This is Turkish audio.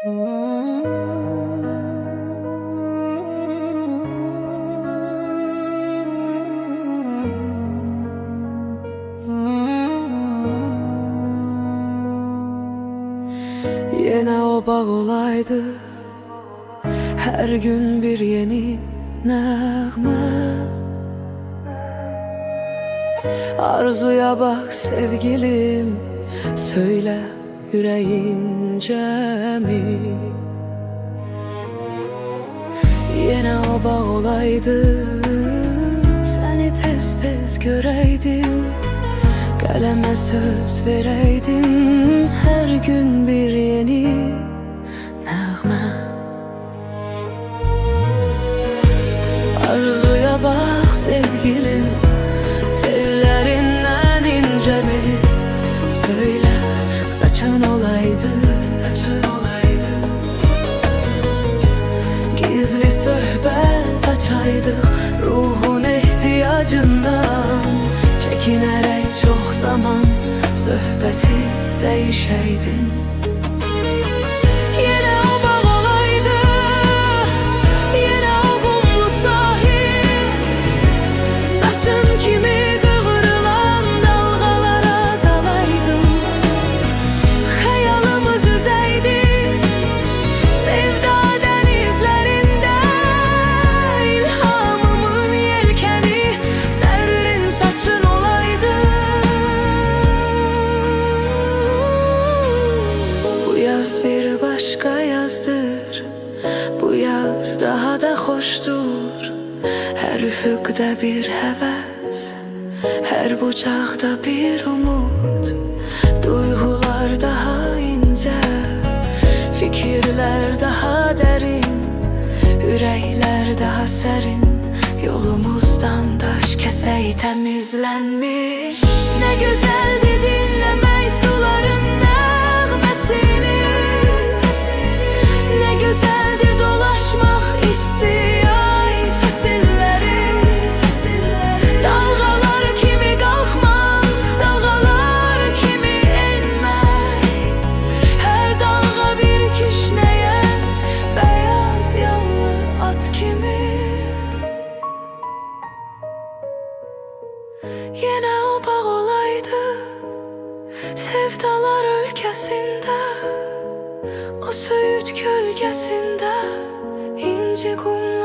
Yine o bağ olaydı, her gün bir yeni nəğmə. Arzuya bak sevgilim, söyle yüreğince mi? Yine o bağ olaydı, seni tez tez göreydim, kaleme söz vereydim, her gün bir yeni nəğmə. Arzuya bak sevgilim, tellerinden ince mi? Söyle saçın olaydı, gizli söhbet açaydık, ruhun ihtiyacından çekinerek çok zaman söhbeti değişeydin. Yine o bağ olaydı, yine o kumlu sahil, saçın kimi kıvrılan dalgalara dalaydım, hayalımız üzeydi sevda denizlerinde, ilhamımın yelkeni serrin saçın olaydı. Bu yaz bir başka yazdır, bu yaz daha da hoştur. Her üfüqdə bir həvəs, her bucaqda bir umut. Duygular daha ince, fikirler daha derin, yürekler daha serin. Yolumuzdan taş kesey temizlenmiş. Ne güzeldi dinlemek suların nəğməsini, ne güzeldir dolaşmak istiyay fesilleri. Dalgalar kimi kalkmak, dalgalar kimi enmek, her dalga bir kişneye beyaz yallı at kimi. Yine o bağ olaydı, sevdalar ülkesinde, o söğüt gölgesinde, inci kumlu